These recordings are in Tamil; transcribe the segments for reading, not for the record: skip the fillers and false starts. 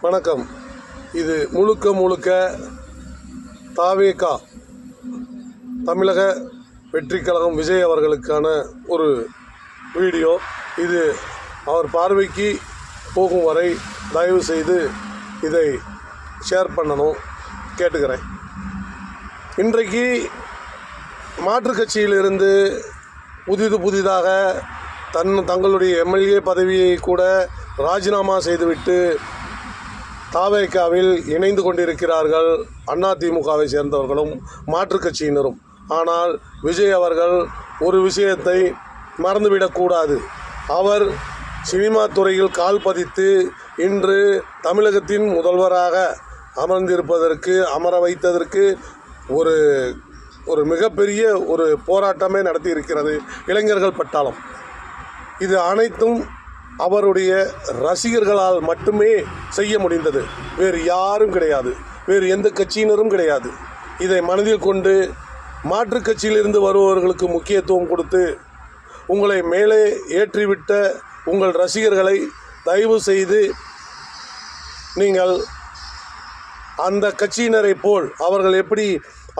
வணக்கம். இது முழுக்க தாவேகா தமிழக வெற்றி கழகம் விஜய் அவர்களுக்கான ஒரு வீடியோ. இது அவர் பார்வைக்கு போகும் வரை தயவு செய்து இதை ஷேர் பண்ணணும் கேட்டுக்கிறேன். இன்றைக்கு மாற்றுக் கட்சியிலிருந்து புதிதாக தங்களுடைய எம்எல்ஏ பதவியை கூட ராஜினாமா செய்துவிட்டு தாவேகாவில் இணைந்து கொண்டிருக்கிறார்கள் அதிமுகவை சேர்ந்தவர்களும் மாற்றுக் கட்சியினரும். ஆனால் விஜய் அவர்கள் ஒரு விஷயத்தை மறந்துவிடக்கூடாது. அவர் சினிமா துறையில் கால் பதித்து இன்று தமிழகத்தின் முதல்வராக அமர வைத்ததற்கு ஒரு மிகப்பெரிய ஒரு போராட்டமே நடத்தி இருக்கிறது இளைஞர்கள் பட்டாளம். இது அனைத்தும் அவருடைய ரசிகர்களால் மட்டுமே செய்ய முடிந்தது. வேறு யாரும் கிடையாது, வேறு எந்த கட்சியினரும் கிடையாது. இதை மனதில் கொண்டு மாற்றுக் கட்சியிலிருந்து வருபவர்களுக்கு முக்கியத்துவம் கொடுத்து உங்களை மேலே ஏற்றிவிட்ட உங்கள் ரசிகர்களை தயவு செய்து நீங்கள் அந்த கட்சியினரை போல்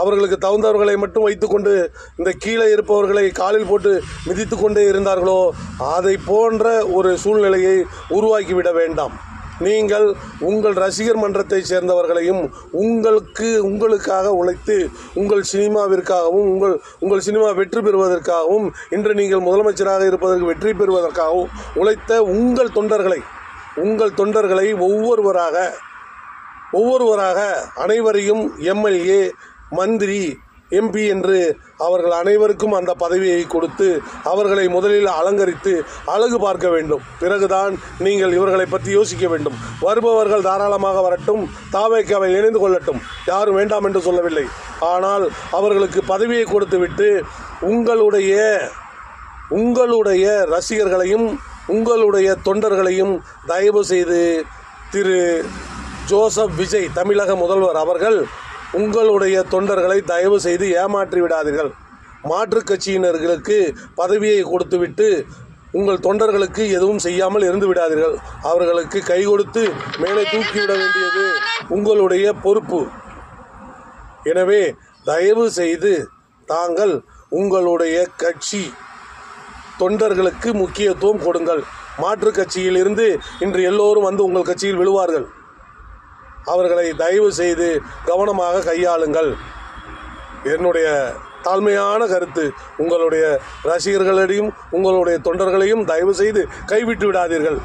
அவர்களுக்கு தகுந்தவர்களை மட்டும் வைத்துக்கொண்டு இந்த கீழே இருப்பவர்களை காலில் போட்டு மிதித்து கொண்டே இருந்தார்களோ அதை போன்ற ஒரு சூழ்நிலையை உருவாக்கிவிட வேண்டாம். நீங்கள் உங்கள் ரசிகர் மன்றத்தை சேர்ந்தவர்களையும் உங்களுக்காக உழைத்து உங்கள் சினிமாவிற்காகவும் உங்கள் சினிமா வெற்றி பெறுவதற்காகவும் இன்று நீங்கள் முதலமைச்சராக இருப்பதற்கு வெற்றி பெறுவதற்காகவும் உழைத்த உங்கள் தொண்டர்களை ஒவ்வொருவராக அனைவரையும் எம்எல்ஏ, மந்திரி, எம்பி என்று அவர்கள் அனைவருக்கும் அந்த பதவியை கொடுத்து அவர்களை முதலில் அலங்கரித்து அழகு பார்க்க வேண்டும். பிறகுதான் நீங்கள் இவர்களை பற்றி யோசிக்க வேண்டும். வருபவர்கள் தாராளமாக வரட்டும், தாவேகாவை இணைந்து கொள்ளட்டும், யாரும் வேண்டாம் என்று சொல்லவில்லை. ஆனால் அவர்களுக்கு பதவியை கொடுத்துவிட்டு உங்களுடைய ரசிகர்களையும் உங்களுடைய தொண்டர்களையும் தயவு செய்து திரு ஜோசப் விஜய் தமிழக முதல்வர் அவர்கள் உங்களுடைய தொண்டர்களை தயவு செய்து ஏமாற்றி விடாதீர்கள். மாற்றுக் கட்சியினர்களுக்கு பதவியை கொடுத்துவிட்டு உங்கள் தொண்டர்களுக்கு எதுவும் செய்யாமல் இருந்து விடாதீர்கள். அவர்களுக்கு கை கொடுத்து மேலே தூக்கிவிட வேண்டியது உங்களுடைய பொறுப்பு. எனவே தயவு செய்து தாங்கள் உங்களுடைய கட்சி தொண்டர்களுக்கு முக்கியத்துவம் கொடுங்கள். மாற்றுக் கட்சியில் இருந்து இன்று எல்லோரும் வந்து உங்கள் கட்சியில் விழுவார்கள். அவர்களை தயவு செய்து கவனமாக கையாளுங்கள். என்னுடைய தாழ்மையான கருத்து, உங்களுடைய ரசிகர்களையும் உங்களுடைய தொண்டர்களையும் தயவு செய்து கைவிட்டு விடாதீர்கள்.